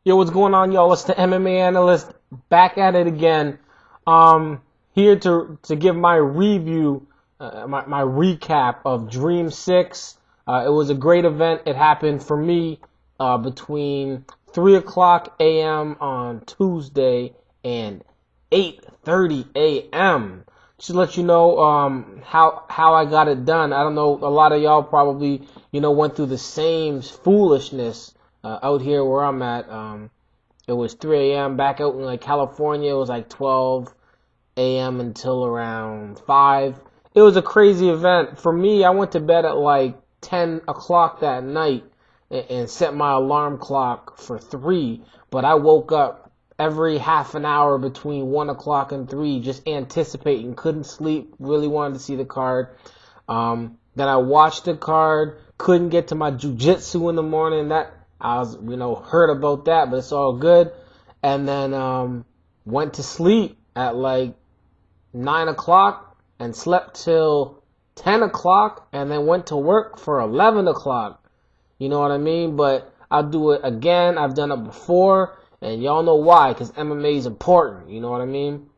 Yo, what's going on, y'all? It's the MMA Analyst back at it again. Here to give my review, my recap of Dream 6. It was a great event. It happened for me between 3 o'clock a.m. on Tuesday and 8:30 a.m. Just to let you know how I got it done. I don't know, a lot of y'all probably, went through the same foolishness out here where I'm at. It was 3 a.m. back out in California. It was 12 a.m. until around 5. It was a crazy event. For me, I went to bed at 10 o'clock that night and set my alarm clock for 3. But I woke up every half an hour between 1 o'clock and 3 just anticipating. Couldn't sleep. Really wanted to see the card. Then I watched the card. Couldn't get to my jiu-jitsu in the morning. That I was, heard about that, but it's all good. And then went to sleep at 9 o'clock and slept till 10 o'clock and then went to work for 11 o'clock. You know what I mean? But I'll do it again. I've done it before, and y'all know why, because MMA is important. You know what I mean?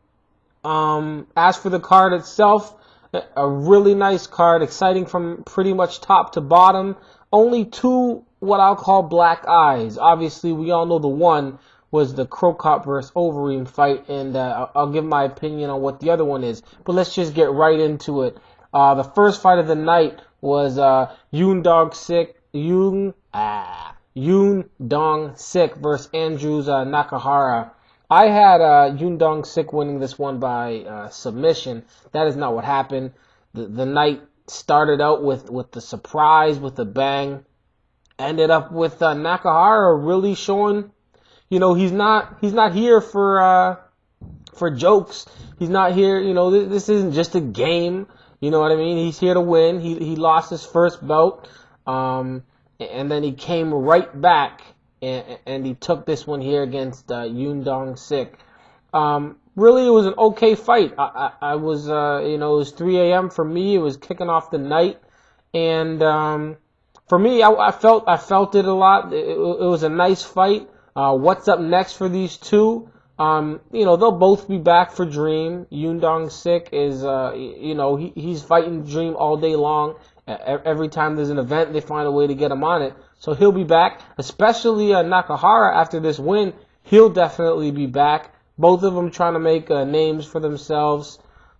As for the card itself, a really nice card, exciting from pretty much top to bottom. Only 2 what I'll call black eyes. Obviously, we all know the one was the Cro Cop versus Overeem fight, and I'll give my opinion on what the other one is. But let's just get right into it. The first fight of the night was Yoon Dong Sik versus Andrews Nakahara. I had Yoon Dong Sik winning this one by submission. That is not what happened. The night started out with the surprise, with the bang. Ended up with Nakahara really showing, he's not here for jokes. He's not here, this isn't just a game. You know what I mean? He's here to win. He lost his first bout, and then he came right back and he took this one here against Yoon Dong Sik. Really, it was an okay fight. I was, it was 3 a.m. for me. It was kicking off the night, and for me, I felt it a lot. It was a nice fight. What's up next for these two? They'll both be back for Dream. Yoon Dong Sik is, he's fighting Dream all day long. Every time there's an event, they find a way to get him on it. So he'll be back, especially Nakahara after this win. He'll definitely be back. Both of them trying to make names for themselves.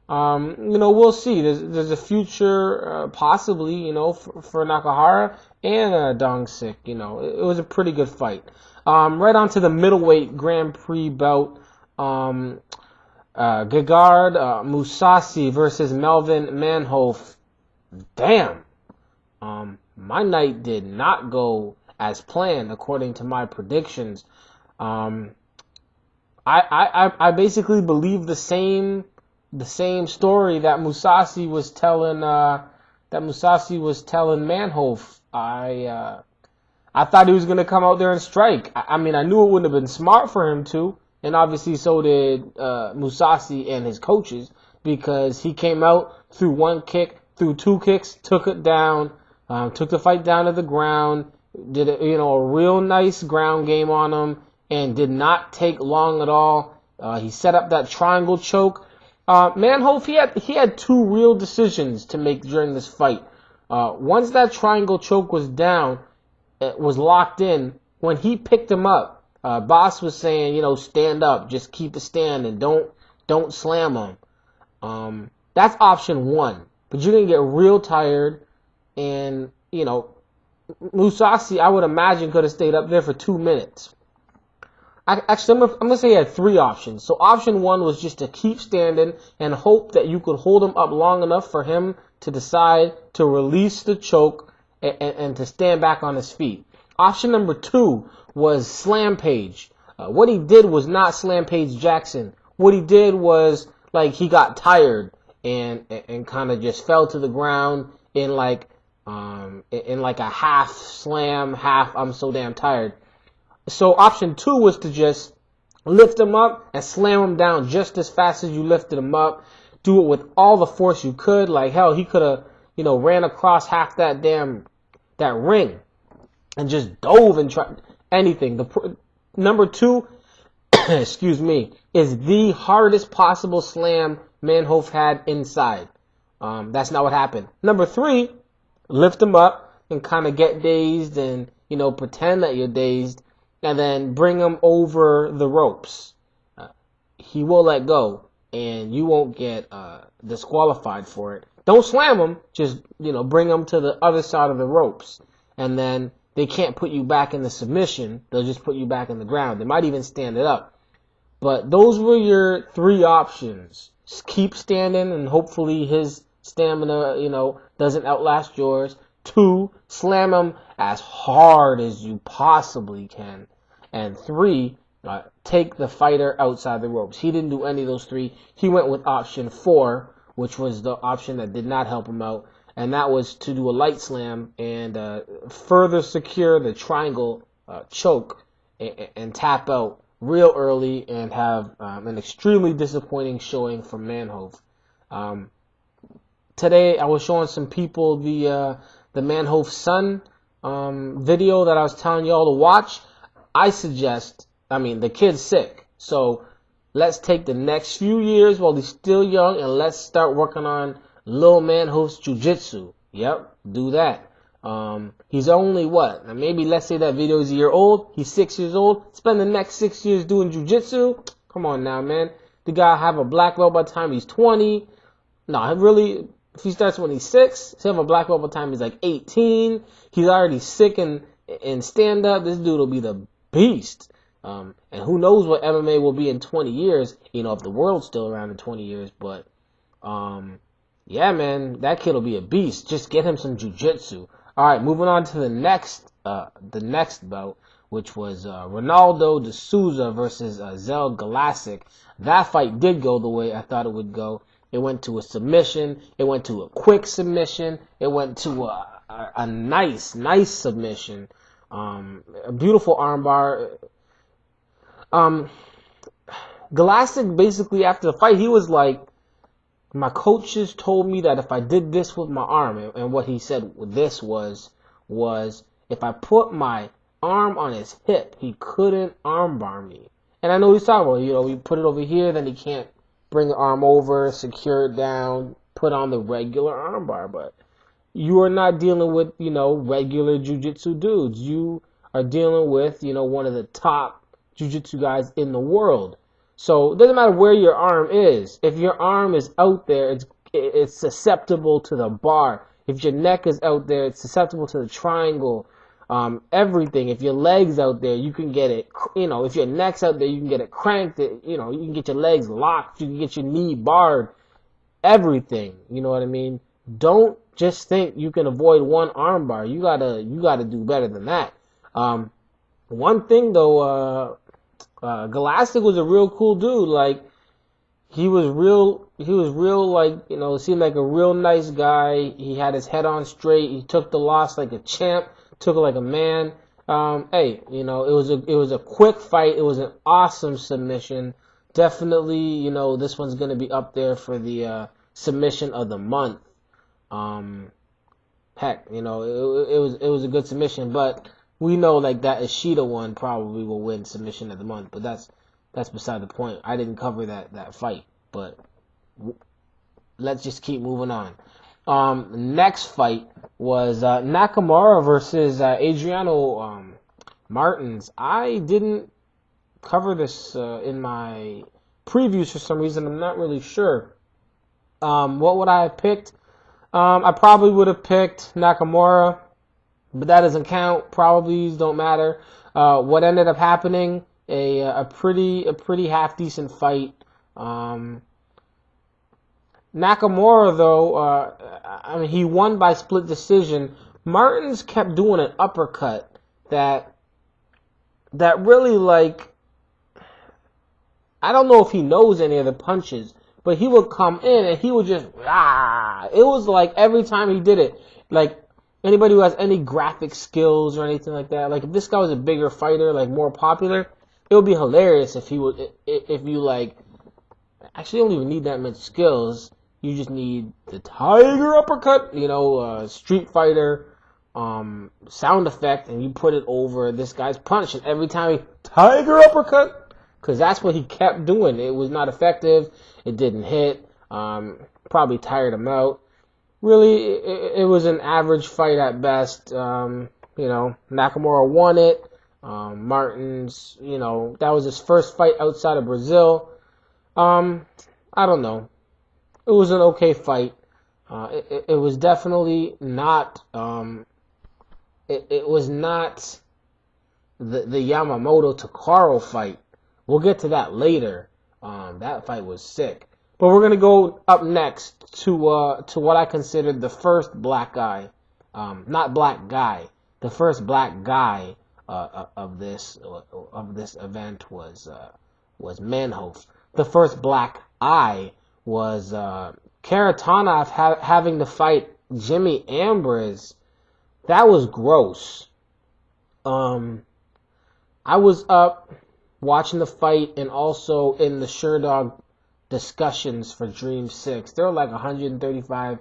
We'll see. There's a future, possibly, for Nakahara and Dong Sik. It was a pretty good fight. Right on to the middleweight Grand Prix bout. Gegard Mousasi versus Melvin Manhoef. Damn. My night did not go as planned according to my predictions. I basically believe the same story that Mousasi was telling Manhoef. I thought he was gonna come out there and strike. I mean, I knew it wouldn't have been smart for him to, and obviously so did Mousasi and his coaches, because he came out, threw 1 kick, threw 2 kicks, took it down, took the fight down to the ground, did a real nice ground game on him, and did not take long at all. He set up that triangle choke. Manhoef, he had 2 real decisions to make during this fight. Once that triangle choke was down, it was locked in. When he picked him up, Boss was saying, stand up, just keep it standing, don't slam him. That's option 1. But you're gonna get real tired, and Mousasi, I would imagine, could have stayed up there for 2 minutes. Actually, I'm going to say he had 3 options. So option 1 was just to keep standing and hope that you could hold him up long enough for him to decide to release the choke and to stand back on his feet. Option number 2 was slam Page. What he did was not slam Page Jackson. What he did was, he got tired and kind of just fell to the ground in a half slam, half I'm so damn tired. So option 2 was to just lift him up and slam him down just as fast as you lifted him up. Do it with all the force you could. Hell, he could have, ran across half that ring and just dove and tried anything. Number 2, excuse me, is the hardest possible slam Manhoef had inside. That's not what happened. Number 3, lift him up and kind of get dazed and, pretend that you're dazed, and then bring him over the ropes. He will let go, and you won't get disqualified for it. Don't slam him, just, bring him to the other side of the ropes. And then they can't put you back in the submission. They'll just put you back in the ground. They might even stand it up. But those were your 3 options. Just keep standing, and hopefully his stamina, doesn't outlast yours. 2, slam him as hard as you possibly can. And 3, take the fighter outside the ropes. He didn't do any of those 3. He went with option 4, which was the option that did not help him out. And that was to do a light slam and further secure the triangle choke and tap out real early and have an extremely disappointing showing from Manhoef. Today I was showing some people the Manhoef son video that I was telling y'all to watch. The kid's sick, so let's take the next few years while he's still young and let's start working on Lil Manhoef's jiu-jitsu. Yep, do that. He's only maybe let's say that video is a year old. He's 6 years old. Spend the next 6 years doing jiu-jitsu. Come on now, man. The guy have a black belt by the time he's 20. No, really, if he starts when he's 6, he'll have a black belt by the time he's like 18. He's already sick in stand-up. This dude will be the beast. And who knows what MMA will be in 20 years, if the world's still around in 20 years. But, yeah, man, that kid will be a beast. Just get him some jiu-jitsu. All right, moving on to the next bout, which was Ronaldo de Souza versus Zel Galasic. That fight did go the way I thought it would go. It went to a submission. It went to a quick submission. It went to a nice submission. A beautiful armbar. Galasic basically after the fight, he was like, my coaches told me that if I did this with my arm, and what he said this was if I put my arm on his hip, he couldn't armbar me. And I know he's talking about, we put it over here, then he can't bring the arm over, secure it down, put on the regular armbar. But you are not dealing with, regular jiu-jitsu dudes. You are dealing with, one of the top jiu-jitsu guys in the world. So it doesn't matter where your arm is. If your arm is out there, it's susceptible to the bar. If your neck is out there, it's susceptible to the triangle. Everything. If your leg's out there, you can get it. If your neck's out there, you can get it cranked. You can get your legs locked. You can get your knee barred. Everything. You know what I mean? Don't just think you can avoid one arm bar. You gotta do better than that. One thing though, Galasic was a real cool dude. Like, he was real, seemed like a real nice guy. He had his head on straight. He took the loss like a champ, took it like a man. It was a quick fight. It was an awesome submission. Definitely, this one's going to be up there for the submission of the month. It was a good submission, but we know like that Ishida one probably will win submission of the month, but that's beside the point. I didn't cover that fight, but let's just keep moving on. Next fight was Nakamura versus Adriano Martins. I didn't cover this in my previews for some reason. I'm not really sure. What would I have picked? I probably would have picked Nakamura, but that doesn't count. Probabilities don't matter. What ended up happening, a pretty half decent fight. Nakamura though, he won by split decision. Martins kept doing an uppercut that really, like, I don't know if he knows any of the punches, but he would come in and he would just, It was like every time he did it, like, anybody who has any graphic skills or anything like that, like, if this guy was a bigger fighter, like, more popular, it would be hilarious if you, like, actually don't even need that much skills. You just need the tiger uppercut, Street Fighter, sound effect and you put it over this guy's punch, and every time he tiger uppercut, because that's what he kept doing. It was not effective. It didn't hit. Probably tired him out. Really, it was an average fight at best. Nakamura won it. Martins, that was his first fight outside of Brazil. I don't know. It was an okay fight. It was definitely not. It was not the Yamamoto Takaro fight. We'll get to that later. That fight was sick. But we're gonna go up next to what I considered the first black guy, not black guy. The first black guy of this event was Manhoef. The first black eye was Kharitonov having to fight Jimmy Ambriz. That was gross. I was up watching the fight and also in the Sherdog discussions for Dream 6. There were like 135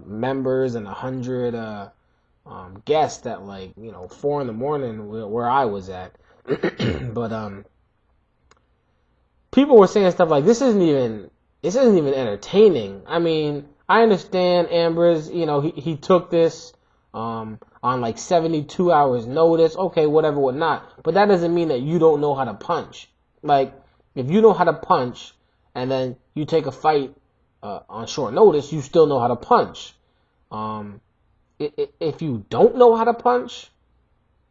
members and 100 guests at 4 in the morning where I was at. But people were saying stuff like, this isn't even entertaining. I mean, I understand Ambriz, he took this on 72 hours notice. Okay, whatever, whatnot. But that doesn't mean that you don't know how to punch. Like, if you know how to punch and then you take a fight on short notice, you still know how to punch. If you don't know how to punch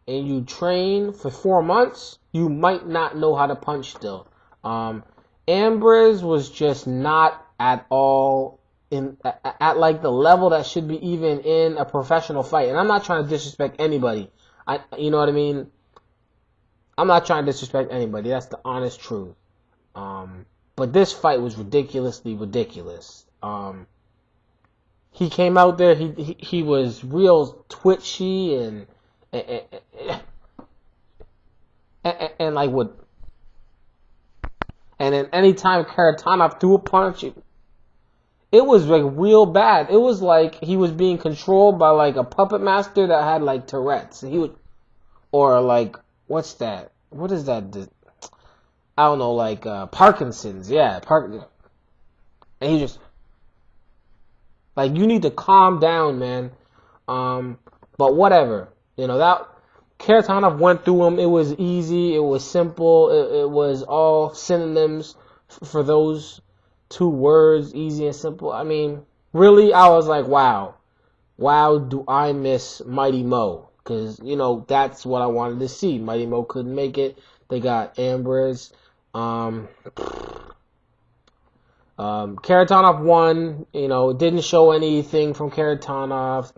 and you train for 4 months, you might not know how to punch still. Ambriz was just not at all at the level that should be even in a professional fight. And I'm not trying to disrespect anybody. You know what I mean? I'm not trying to disrespect anybody. That's the honest truth. But this fight was ridiculously ridiculous. He came out there. He was real twitchy and like would. And then anytime Kharitonov threw a punch, it was like real bad. It was like he was being controlled by like a puppet master that had like Tourette's. Or like, what's that? What is that? I don't know, like Parkinson's. Yeah, and he just like, you need to calm down, man. But whatever, that Kharitonov went through him. It was easy. It was simple. It was all synonyms for those two words, easy and simple. I mean, really, I was like, wow, do I miss Mighty Mo? Because, that's what I wanted to see. Mighty Mo couldn't make it. They got Ambriz. Kharitonov won. Didn't show anything from Kharitonov.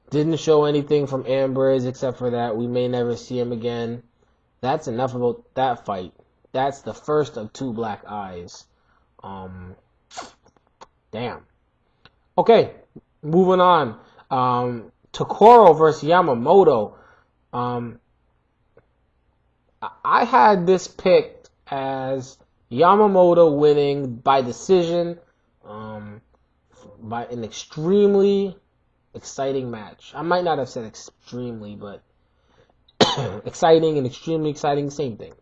Didn't show anything from Ambriz except for that we may never see him again. That's enough about that fight. That's the first of two black eyes. Damn. Okay, moving on. Takaro versus Yamamoto. I had this picked as Yamamoto winning by decision, by an extremely exciting match. I might not have said extremely, but exciting and extremely exciting, same thing.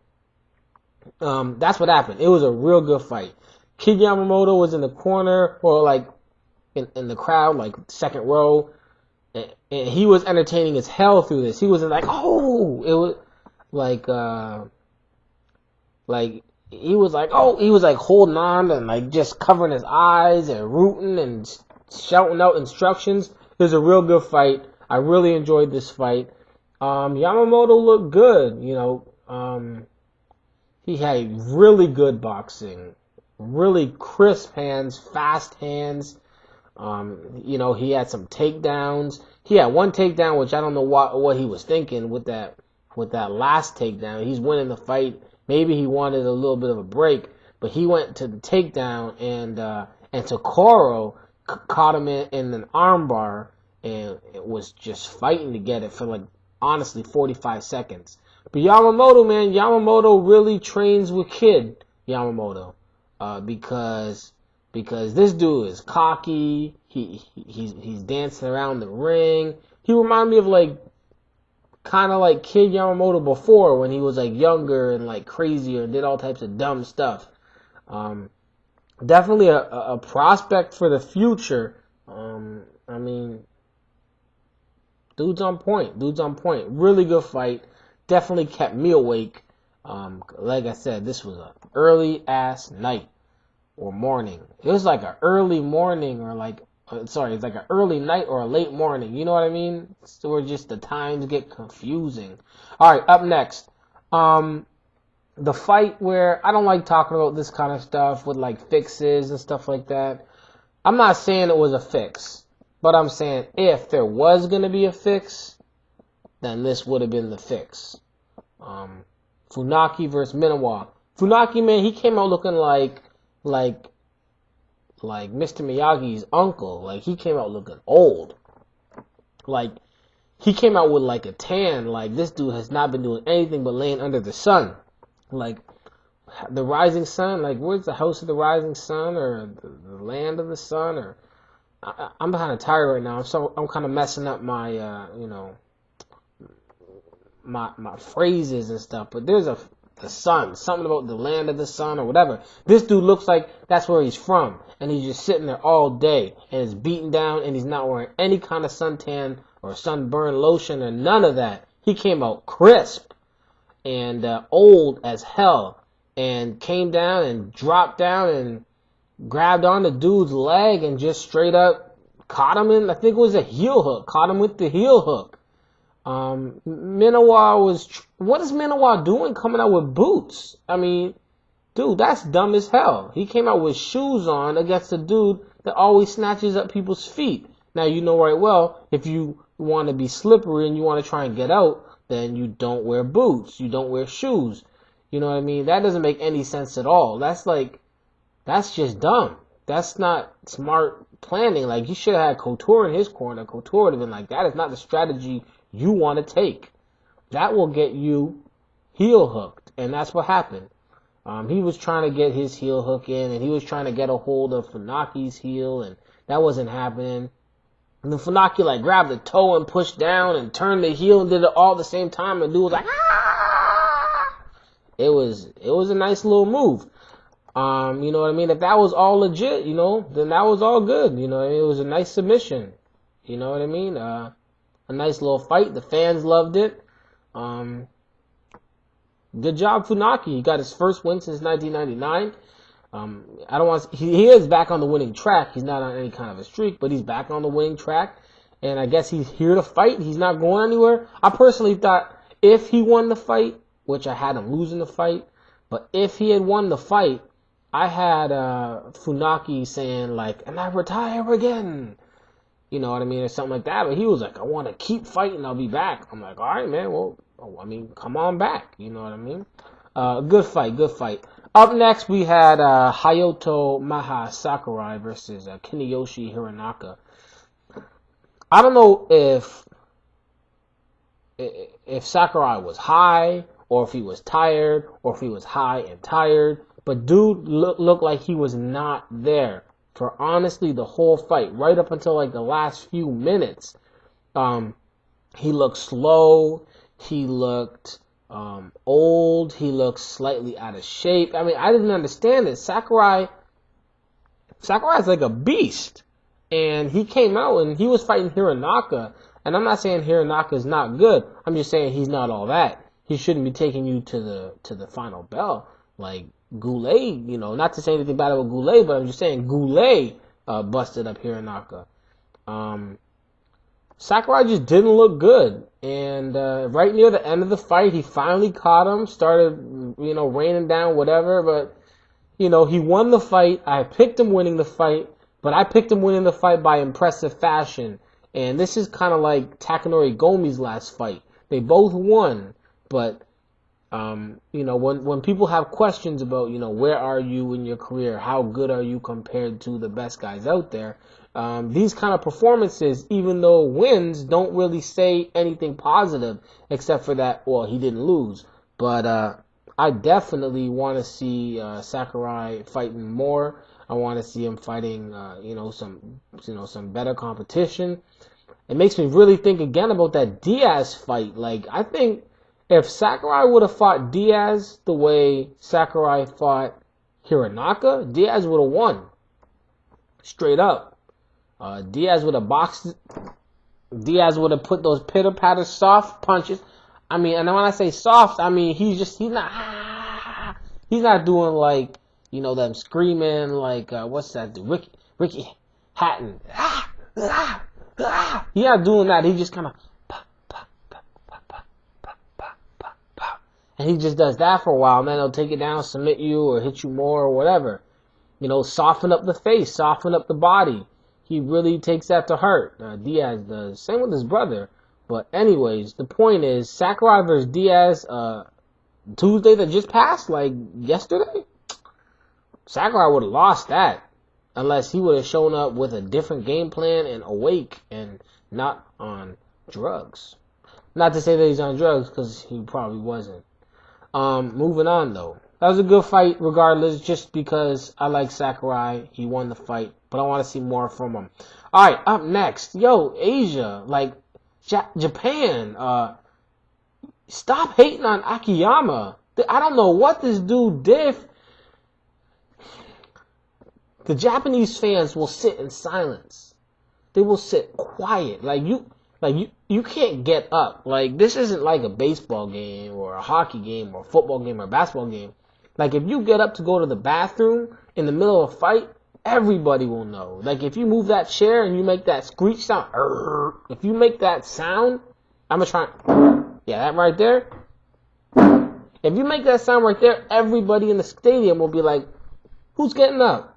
That's what happened. It was a real good fight. Kid Yamamoto was in the corner, or like in the crowd, like second row, and he was entertaining as hell through this. He wasn't like, oh, it was he was like holding on and like just covering his eyes and rooting and shouting out instructions. It was a real good fight. I really enjoyed this fight. Yamamoto looked good, he had really good boxing, really crisp hands, fast hands. He had some takedowns. He had one takedown, which I don't know what he was thinking with that last takedown. He's winning the fight. Maybe he wanted a little bit of a break, but he went to the takedown, and Takaro caught him in an armbar, and it was just fighting to get it for like, honestly, 45 seconds. But Yamamoto really trains with Kid Yamamoto, because this dude is cocky. He's dancing around the ring. he reminded me of like kind of like Kid Yamamoto before, when he was like younger and like crazier and did all types of dumb stuff. Definitely a prospect for the future. I mean, dude's on point. Really good fight. Definitely kept me awake. Like I said, this was an early ass night or morning. It was like an early morning or like, it's like an early night or a late morning. You know what I mean? So just the times get confusing. All right, up next. The fight where I don't like talking about this kind of stuff with like fixes and stuff like that. I'm not saying it was a fix, but I'm saying if there was going to be a fix, then this would have been the fix. Funaki versus Minowa. Funaki, man, he came out looking like Mr. Miyagi's uncle. Like, he came out looking old. Like, he came out with like a tan. Like, this dude has not been doing anything but laying under the sun. Like, the rising sun, like, where's the house of the rising sun, or the land of the sun, or I'm kind of tired right now. I'm kind of messing up my my phrases and stuff. But there's the sun, something about the land of the sun or whatever. This dude looks like that's where he's from, and he's just sitting there all day and is beaten down, and he's not wearing any kind of suntan or sunburn lotion or none of that. He came out crisp and old as hell, and came down and dropped down and grabbed on the dude's leg and just straight up caught him in, I think it was a heel hook, caught him with the heel hook. Minowa what is Minowa doing coming out with boots? I mean, dude, that's dumb as hell. He came out with shoes on against a dude that always snatches up people's feet. Now, you know right well, if you want to be slippery and you want to try and get out, then you don't wear boots. You don't wear shoes. You know what I mean? That doesn't make any sense at all. That's just dumb. That's not smart planning. Like, you should have had Couture in his corner. Couture would have been like, that is not the strategy you want to take. That will get you heel hooked. And that's what happened. He was trying to get his heel hook in, and he was trying to get a hold of Funaki's heel, and that wasn't happening. And then Funaki like grabbed the toe and pushed down and turned the heel and did it all at the same time, and dude was like, ah! It was a nice little move. You know what I mean? If that was all legit, then that was all good. It was a nice submission. You know what I mean? A nice little fight. The fans loved it. Good job, Funaki. He got his first win since 1999. He is back on the winning track. He's not on any kind of a streak, but he's back on the winning track. And I guess he's here to fight. He's not going anywhere. I personally thought if he won the fight, which I had him losing the fight, but if he had won the fight, I had Funaki saying like, and I retire again. You know what I mean? Or something like that. But he was like, I want to keep fighting. I'll be back. I'm like, all right, man. Well, come on back. You know what I mean? Good fight. Up next, we had Hayato Maha Sakurai versus Kiyoshi Hironaka. I don't know if Sakurai was high, or if he was tired, or if he was high and tired, but dude looked like he was not there for honestly the whole fight, right up until like the last few minutes. He looked slow. He looked old. He looked slightly out of shape. I mean, I didn't understand it. Sakurai's like a beast. And he came out and he was fighting Hironaka. And I'm not saying Hironaka's not good. I'm just saying he's not all that. He shouldn't be taking you to the final bell. Like Goulet, not to say anything bad about Goulet, but I'm just saying Goulet busted up Hironaka. Sakurai just didn't look good. And right near the end of the fight, he finally caught him, started, raining down, whatever. But, he won the fight. I picked him winning the fight, but I picked him winning the fight by impressive fashion. And this is kind of like Takanori Gomi's last fight. They both won, but, when people have questions about, where are you in your career, how good are you compared to the best guys out there, these kind of performances, even though wins, don't really say anything positive, except for that, well, he didn't lose. But I definitely want to see Sakurai fighting more. I want to see him fighting, some better competition. it makes me really think again about that Diaz fight. Like, I think if Sakurai would have fought Diaz the way Sakurai fought Hironaka, Diaz would have won. Straight up. Diaz would have boxed. Diaz would have put those pitter-patter soft punches. I mean, and when I say soft, I mean he's not doing like, you know, them screaming like what's that? Ricky Hatton. He not doing that. He just kind of and he just does that for a while, and then he'll take it down, submit you, or hit you more, or whatever. You know, soften up the face, soften up the body. He really takes that to heart. Diaz does. Same with his brother. But anyways, the point is, Sakurai versus Diaz, Tuesday that just passed, like yesterday, Sakurai would have lost that. Unless he would have shown up with a different game plan and awake and not on drugs. Not to say that he's on drugs, because he probably wasn't. Moving on, though. That was a good fight, regardless, just because I like Sakurai. He won the fight, but I want to see more from him. Alright, up next. Yo, Asia, like, Japan, stop hating on Akiyama. I don't know what this dude did. The Japanese fans will sit in silence. They will sit quiet. You can't get up. Like, this isn't like a baseball game or a hockey game or a football game or a basketball game. Like, if you get up to go to the bathroom in the middle of a fight, everybody will know. Like, if you move that chair and you make that screech sound, if you make that sound, I'm going to try. Yeah, that right there. If you make that sound right there, everybody in the stadium will be like, who's getting up?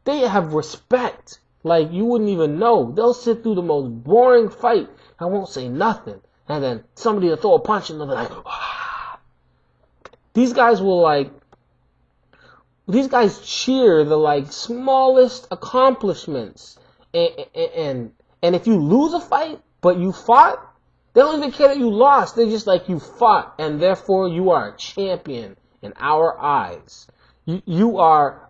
They have respect. Like, you wouldn't even know. They'll sit through the most boring fight and won't say nothing. And then somebody will throw a punch and they'll be like, ah. These guys cheer the, like, smallest accomplishments. And if you lose a fight, but you fought, they don't even care that you lost. They're just like, you fought, and therefore you are a champion in our eyes. You are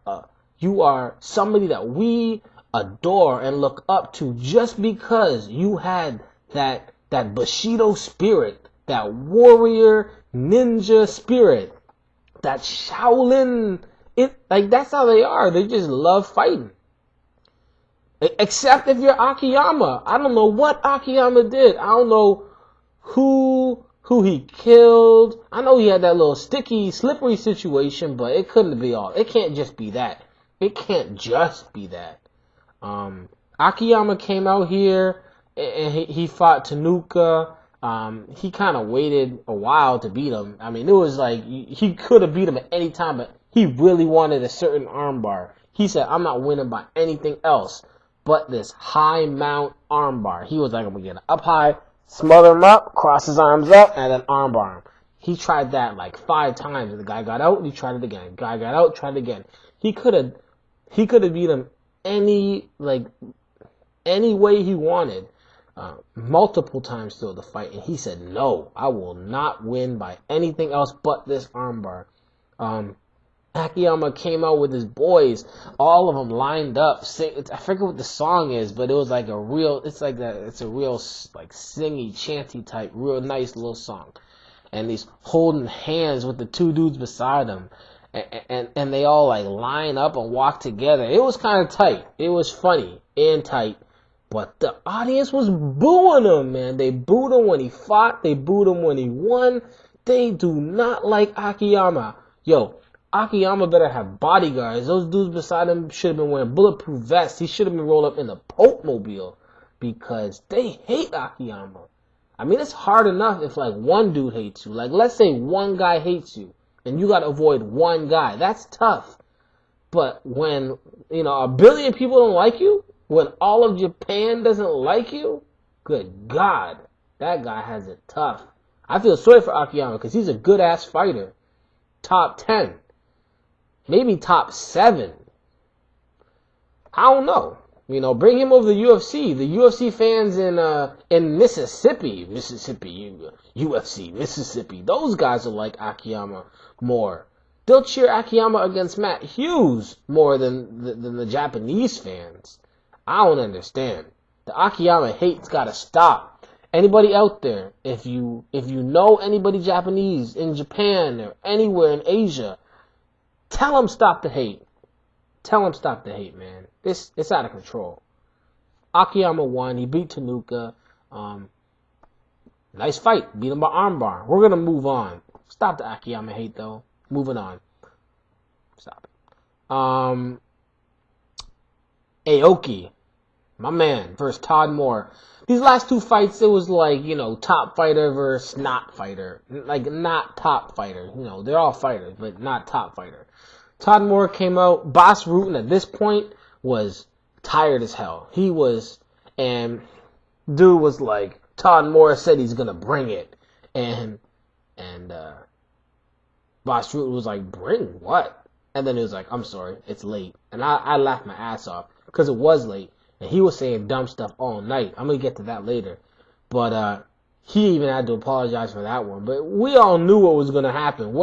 somebody that we adore and look up to just because you had that Bushido spirit, that warrior ninja spirit, that Shaolin. Like, that's how they are. They just love fighting. Except if you're Akiyama. I don't know what Akiyama did. I don't know who he killed. I know he had that little sticky, slippery situation, but it couldn't be all. It can't just be that. It can't just be that. Akiyama came out here and he fought Tanuka. He kind of waited a while to beat him. I mean, it was like he could have beat him at any time, but he really wanted a certain armbar. He said, I'm not winning by anything else but this high mount armbar. He was like, I'm going to get up high, smother him up, cross his arms up, and then armbar him. He tried that like 5 times. The guy got out, and he tried it again. Guy got out, tried it again. He could have beat him any way he wanted, multiple times through the fight, and he said, no, I will not win by anything else but this armbar. Akiyama came out with his boys, all of them lined up. I forget what the song is, but it was like it's a real like singy, chanty type, real nice little song. And he's holding hands with the 2 dudes beside him. And they all like line up and walk together. It was kind of tight. It was funny and tight. But the audience was booing him, man. They booed him when he fought. They booed him when he won. They do not like Akiyama. Yo, Akiyama better have bodyguards. Those dudes beside him should have been wearing bulletproof vests. He should have been rolled up in the Pope Mobile because they hate Akiyama. I mean, it's hard enough if like one dude hates you. Like, let's say one guy hates you and you got to avoid one guy. That's tough. But when, you know, 1 billion people don't like you, when all of Japan doesn't like you, good God, that guy has it tough. I feel sorry for Akiyama because he's a good-ass fighter. Top 10. Maybe top 7. I don't know. You know, bring him over to the UFC. The UFC fans in Mississippi, UFC, Mississippi, those guys will like Akiyama more. They'll cheer Akiyama against Matt Hughes more than the Japanese fans. I don't understand. The Akiyama hate's gotta stop. Anybody out there, if you know anybody Japanese in Japan or anywhere in Asia, tell them stop the hate. Tell them stop the hate, man. It's out of control. Akiyama won. He beat Tanuka. Nice fight. Beat him by armbar. We're gonna move on. Stop the Akiyama hate, though. Moving on. Stop it. Aoki, my man, versus Todd Moore. These last two fights, it was like, top fighter versus not fighter. Like, not top fighter. They're all fighters, but not top fighter. Todd Moore came out. Boss Rutan at this point was tired as hell. He was, and dude was like, Todd Moore said he's gonna bring it. And Boss Rutan was like, bring what? And then he was like, I'm sorry, it's late. And I laughed my ass off, because it was late. And he was saying dumb stuff all night. I'm going to get to that later. But he even had to apologize for that one. But we all knew what was going to happen.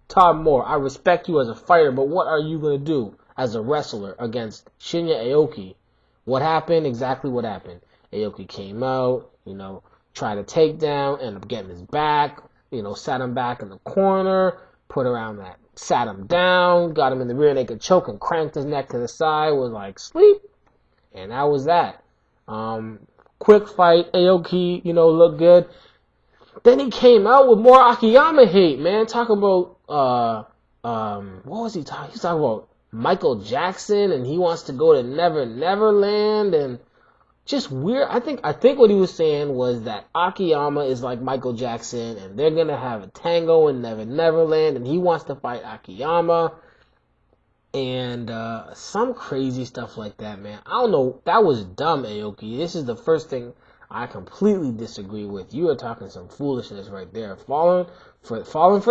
Todd Moore, I respect you as a fighter, but what are you going to do as a wrestler against Shinya Aoki? What happened? Exactly what happened. Aoki came out, tried to take down, ended up getting his back, sat him back in the corner, put around that, sat him down, got him in the rear naked choke and cranked his neck to the side, was like, sleep. And that was that. Quick fight. Aoki, looked good. Then he came out with more Akiyama hate, man. Talking about, what was he talking? He was talking about Michael Jackson, and he wants to go to Never Neverland, and just weird. I think what he was saying was that Akiyama is like Michael Jackson, and they're gonna have a tango in Never Neverland, and he wants to fight Akiyama. And some crazy stuff like that, man. I don't know. That was dumb, Aoki. This is the first thing I completely disagree with. You are talking some foolishness right there. Falling for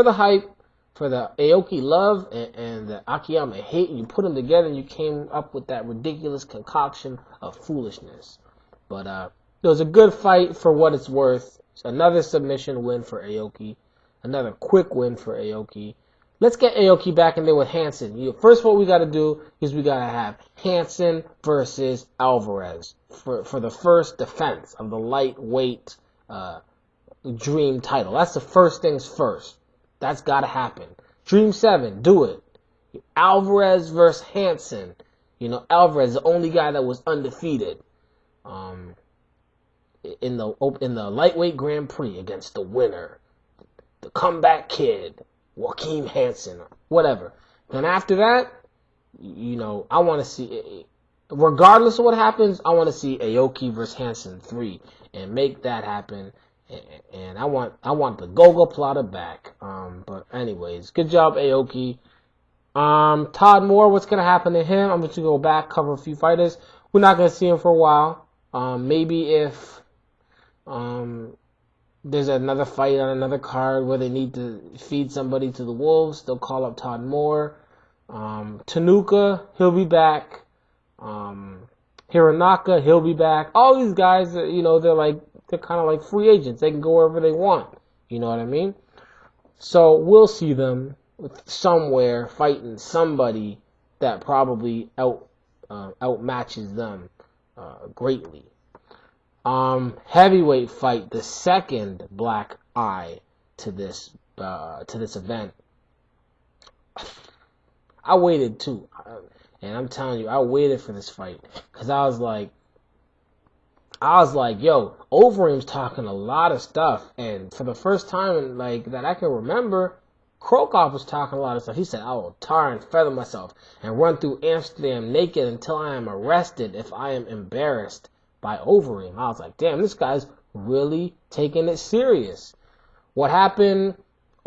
the hype, for the Aoki love and the Akiyama hate, and you put them together and you came up with that ridiculous concoction of foolishness. But it was a good fight for what it's worth. It's another submission win for Aoki. Another quick win for Aoki. Let's get Aoki back in there with Hansen. First, what we got to do is we got to have Hansen versus Alvarez for the first defense of the lightweight Dream title. That's the first things first. That's got to happen. Dream 7, do it. Alvarez versus Hansen. Alvarez, the only guy that was undefeated in the lightweight Grand Prix against the winner, the comeback kid, Joaquin Hansen, whatever. Then after that, I want to see, regardless of what happens, I want to see Aoki versus Hansen 3 and make that happen. And I want the Gogoplata back. But anyways, good job, Aoki. Todd Moore, what's gonna happen to him? I'm going to go back, cover a few fighters. We're not gonna see him for a while. Maybe if there's another fight on another card where they need to feed somebody to the wolves, they'll call up Todd Moore. Tanuka, he'll be back. Hironaka, he'll be back. All these guys, they're kind of like free agents. They can go wherever they want. You know what I mean? So we'll see them somewhere fighting somebody that probably outmatches them greatly. Heavyweight fight, the second black eye to this event. I waited too, and I'm telling you, I waited for this fight because I was like, yo, Overeem's talking a lot of stuff, and for the first time that I can remember, Cro Cop was talking a lot of stuff. He said, I will tar and feather myself and run through Amsterdam naked until I am arrested if I am embarrassed by Overeem. I was like, damn, this guy's really taking it serious. What happened?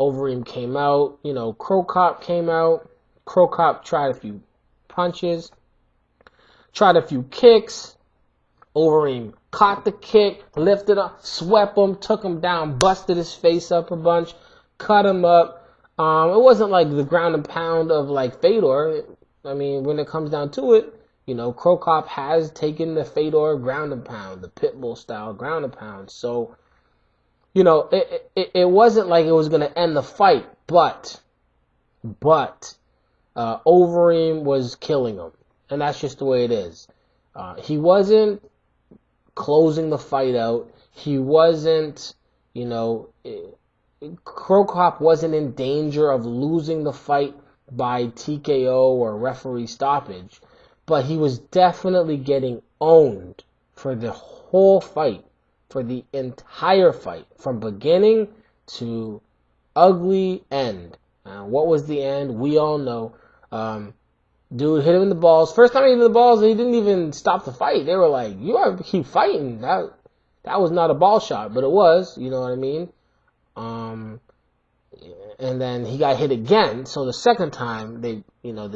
Overeem came out. Cro Cop came out. Cro Cop tried a few punches, tried a few kicks. Overeem caught the kick, lifted up, swept him, took him down, busted his face up a bunch, cut him up. It wasn't like the ground and pound of Fedor. I mean, when it comes down to it, Cro Cop has taken the Fedor ground and pound, the Pitbull style ground and pound. So, it wasn't like it was going to end the fight, but Overeem was killing him. And that's just the way it is. He wasn't closing the fight out. He wasn't, Cro Cop wasn't in danger of losing the fight by TKO or referee stoppage, but he was definitely getting owned for the whole fight, for the entire fight, from beginning to ugly end. What was the end? We all know. Dude hit him in the balls. First time he hit him in the balls, he didn't even stop the fight. They were like, you have to keep fighting. That was not a ball shot, but it was, you know what I mean? And then he got hit again. So the second time, they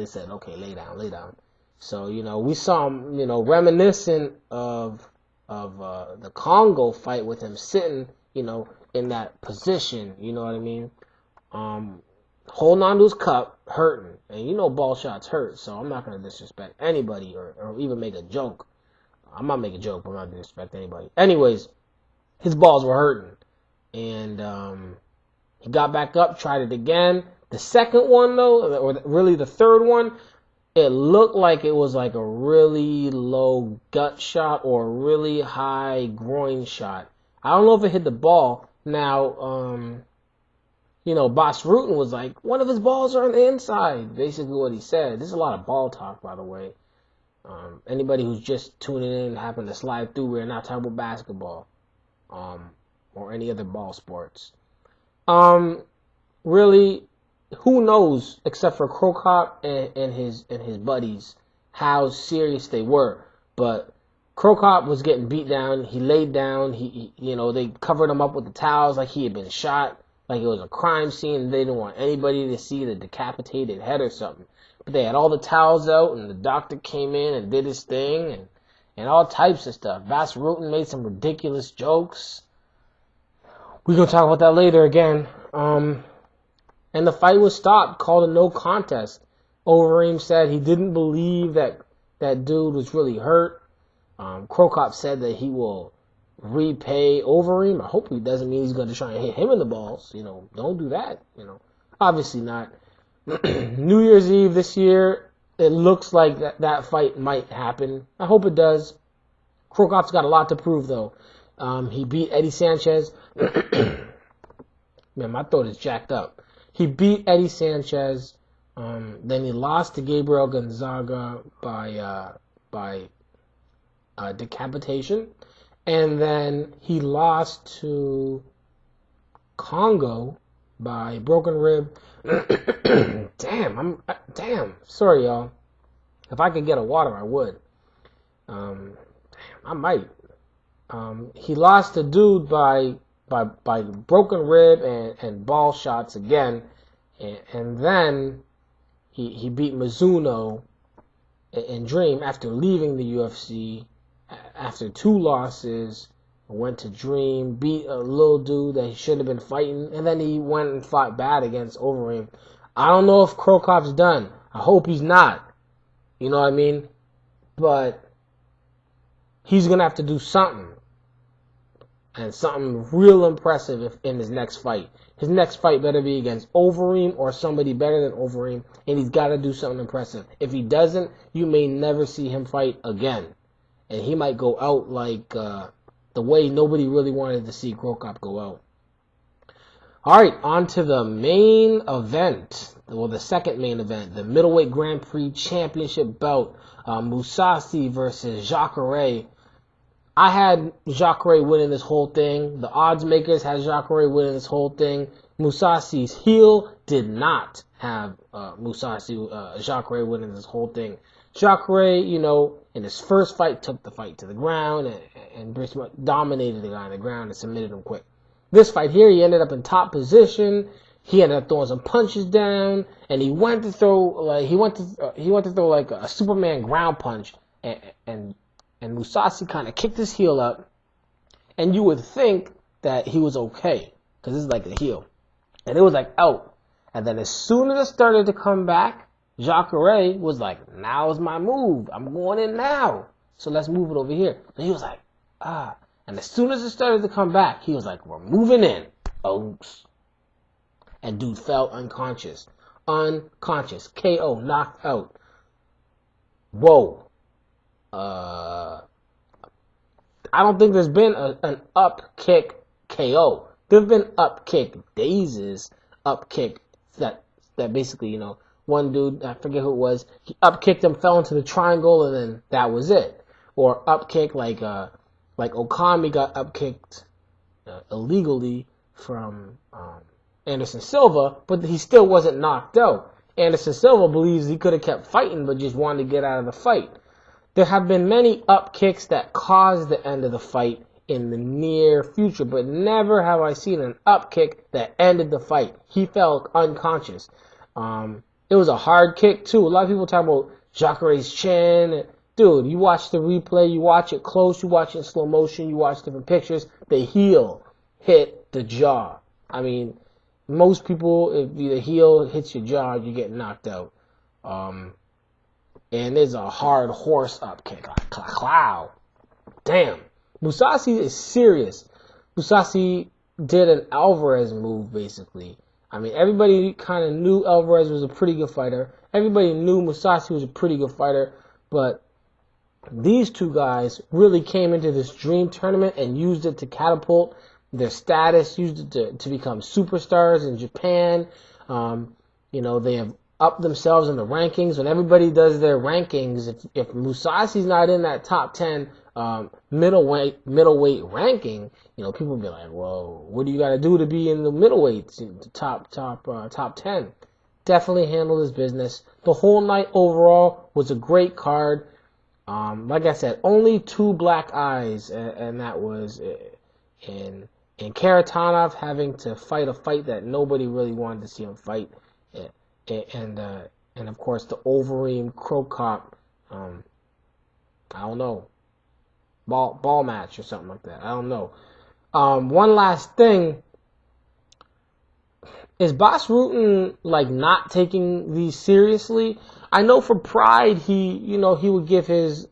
said, okay, lay down. So, we saw him, reminiscent of the Congo fight with him sitting, in that position, you know what I mean? Holding on to his cup, hurting. And ball shots hurt, so I'm not going to disrespect anybody or even make a joke. I'm not making a joke, but I'm not going to disrespect anybody. Anyways, his balls were hurting. And he got back up, tried it again. The second one, though, or really the third one, it looked like it was like a really low gut shot or a really high groin shot. I don't know if it hit the ball. Now, Boss Rutan was like, one of his balls are on the inside. Basically what he said. This is a lot of ball talk, by the way. Anybody who's just tuning in and happen to slide through, we're not talking about basketball. Or any other ball sports. Really, who knows, except for Cro Cop and his buddies, how serious they were. But Cro Cop was getting beat down. He laid down. They covered him up with the towels like he had been shot, like it was a crime scene. They didn't want anybody to see the decapitated head or something. But they had all the towels out, and the doctor came in and did his thing, and all types of stuff. Boss Rutan made some ridiculous jokes. We're going to talk about that later again. And the fight was stopped, called a no contest. Overeem said he didn't believe that dude was really hurt. Cro Cop said that he will repay Overeem. I hope he doesn't mean he's going to try and hit him in the balls. Don't do that. Obviously not. New Year's Eve this year, it looks like that fight might happen. I hope it does. Cro Cop's got a lot to prove, though. He beat Eddie Sanchez. Man, my throat is jacked up. He beat Eddie Sanchez. Then he lost to Gabriel Gonzaga by decapitation. And then he lost to Congo by broken rib. Damn. Sorry, y'all. If I could get a water, I would. I might. He lost to dude by broken rib and ball shots again, and then he beat Mizuno and Dream after leaving the UFC after 2 losses. Went to Dream, beat a little dude that he should have been fighting, and then he went and fought bad against Overeem. I don't know if Cro Cop's done. I hope he's not. You know what I mean? But he's gonna have to do something. And something real impressive in his next fight. His next fight better be against Overeem or somebody better than Overeem. And he's got to do something impressive. If he doesn't, you may never see him fight again. And he might go out like the way nobody really wanted to see Cro Cop go out. Alright, on to the main event. Well, the second main event. The middleweight Grand Prix championship bout. Mousasi versus Jacare. I had Jacare winning this whole thing. The odds makers had Jacare winning this whole thing. Mousasi's heel did not have Jacare winning this whole thing. Jacare, in his first fight, took the fight to the ground and dominated the guy on the ground and submitted him quick. This fight here, he ended up in top position. He ended up throwing some punches down, and he went to throw like a Superman ground punch, and Mousasi kind of kicked his heel up, and you would think that he was okay, because this is like a heel. And it was like out. And then as soon as it started to come back, Jacare was like, now's my move. I'm going in now. So let's move it over here. And he was like, ah. And as soon as it started to come back, he was like, we're moving in. Oops. And dude fell unconscious. KO, knocked out. Whoa. I don't think there's been an Upkick KO. There have been Upkick dazes, Upkick that basically, one dude, I forget who it was, he upkicked him, fell into the triangle, and then that was it. Or Upkick like Okami got upkicked illegally from Anderson Silva, but he still wasn't knocked out. Anderson Silva believes he could have kept fighting, but just wanted to get out of the fight. There have been many up kicks that caused the end of the fight in the near future, but never have I seen an up kick that ended the fight. He fell unconscious. It was a hard kick too. A lot of people talk about Jacare's chin. Dude, you watch the replay, you watch it close, you watch it in slow motion, you watch different pictures. The heel hit the jaw. I mean, most people, if the heel hits your jaw, you get knocked out. And there's a hard horse up kick. Wow. Damn. Musashi is serious. Musashi did an Alvarez move, basically. I mean, everybody kind of knew Alvarez was a pretty good fighter. Everybody knew Musashi was a pretty good fighter. But these two guys really came into this dream tournament and used it to catapult their status, used it to become superstars in Japan. They have upped themselves in the rankings. When everybody does their rankings, if Musashi's not in that top 10 middleweight ranking, people be like, well, what do you got to do to be in the middleweights, the top 10? Definitely handled his business. The whole night overall was a great card. Like I said, only 2 black eyes, and that was in Kharitonov having to fight a fight that nobody really wanted to see him fight, and of course the Overeem Cro Cop, I don't know, ball match or something like that. I don't know. One last thing. Is Bas Rutten not taking these seriously? I know for Pride he would give his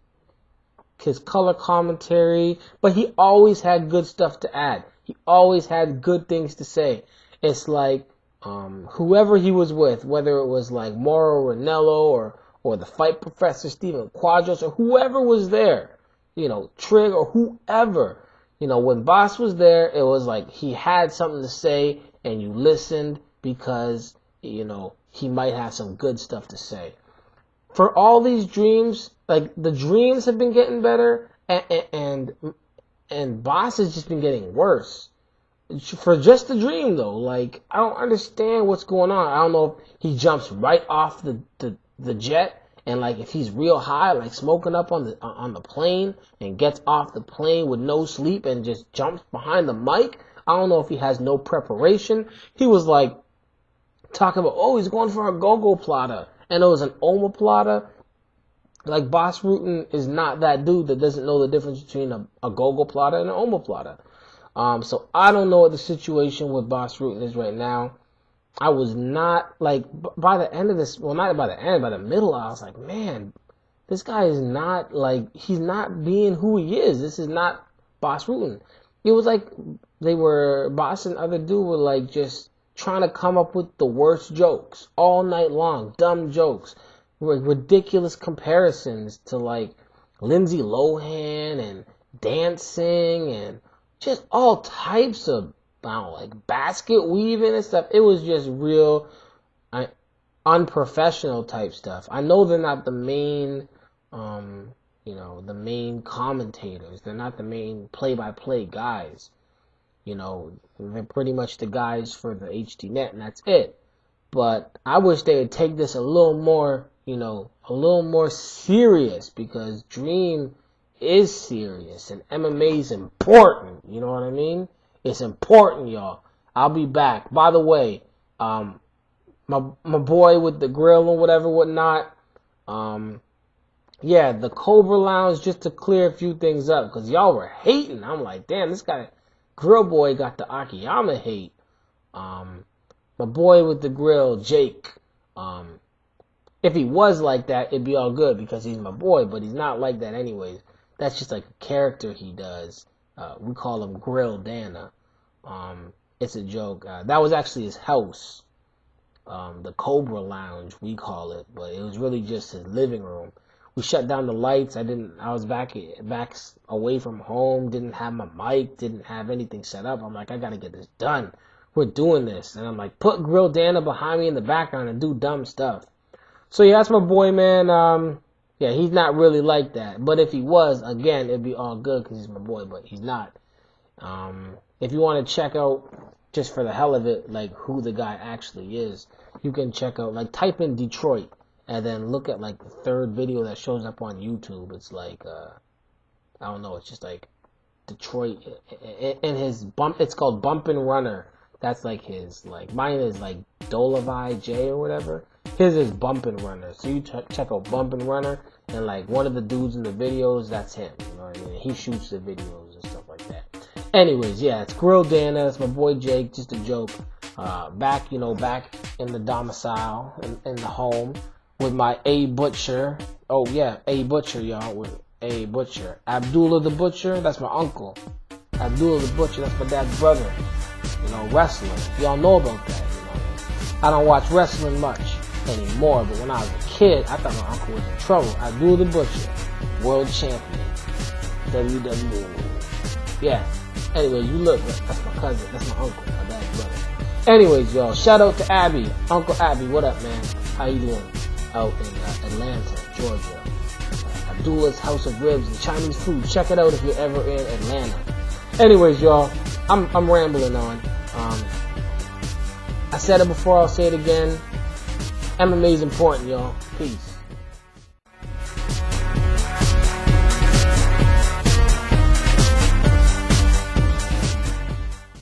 color commentary, but he always had good stuff to add. He always had good things to say. It's like whoever he was with, whether it was like Mauro Ranello or the fight professor Steven Quadros or whoever was there, Trig or whoever, when Bas was there, it was like he had something to say and you listened because, he might have some good stuff to say. For all these dreams, the dreams have been getting better and Bas has just been getting worse. For just the dream though, I don't understand what's going on. I don't know if he jumps right off the jet and if he's real high, smoking up on the plane and gets off the plane with no sleep and just jumps behind the mic. I don't know if he has no preparation. He was talking about, he's going for a gogoplata, and it was an omoplata. Bas Rutten is not that dude that doesn't know the difference between a gogoplata and an omoplata. So I don't know what the situation with Bas Rutten is right now. I was not, by the end of this, well, not by the end, by the middle, I was like, man, this guy is not, he's not being who he is. This is not Bas Rutten. It was Bas and other dude were just trying to come up with the worst jokes all night long, dumb jokes, ridiculous comparisons to Lindsay Lohan and dancing and just all types of, basket weaving and stuff. It was just real unprofessional type stuff. I know they're not the main, the main commentators. They're not the main play-by-play guys. They're pretty much the guys for the HD Net, and that's it. But I wish they would take this a little more, a little more serious, because Dream is serious and MMA is important. You know what I mean? It's important, y'all. I'll be back. By the way, my boy with the grill and whatnot. Yeah, the Cobra Lounge, just to clear a few things up, because y'all were hating. I'm like, damn, this guy, Grill Boy, got the Akiyama hate. My boy with the grill, Jake, if he was like that, it'd be all good because he's my boy, but he's not like that anyways. That's just a character he does. We call him Grill Dana. It's a joke. That was actually his house. The Cobra Lounge, we call it, but it was really just his living room. We shut down the lights. I was back away from home. Didn't have my mic. Didn't have anything set up. I'm like, I gotta get this done. We're doing this. And I'm like, put Grill Dana behind me in the background and do dumb stuff. So yeah, that's my boy, man. Yeah, he's not really like that. But if he was, again, it'd be all good because he's my boy. But he's not. If you want to check out, just for the hell of it, like who the guy actually is, you can check out, like, type in Detroit and then look at like the third video that shows up on YouTube. It's like, I don't know, it's just like Detroit in his bump. It's called Bumpin' Runner. That's like his, like, mine is like Dolevi J or whatever. His is Bumpin' Runner. So you check out Bumpin' Runner, and like one of the dudes in the videos, that's him. You know what I mean? He shoots the videos and stuff like that. Anyways, yeah, it's Grill Dana. It's my boy Jake. Just a joke. Back in the domicile, in the home, with my A Butcher. Oh yeah, A Butcher, y'all. With A Butcher. Abdullah the Butcher. That's my uncle. Abdullah the Butcher. That's my dad's brother. You know, wrestling. Y'all know about that. You know, I don't watch wrestling much anymore, but when I was a kid, I thought my uncle was in trouble. Abdullah the Butcher, world champion, WWE. Yeah. Anyway, you look. That's my cousin. That's my uncle. My dad's brother. Anyways, y'all, shout out to Abby. Uncle Abby, what up, man? How you doing? Out in Atlanta, Georgia. Abdullah's House of Ribs and Chinese food. Check it out if you're ever in Atlanta. Anyways, y'all, I'm rambling on. I said it before, I'll say it again. MMA is important, y'all. Peace.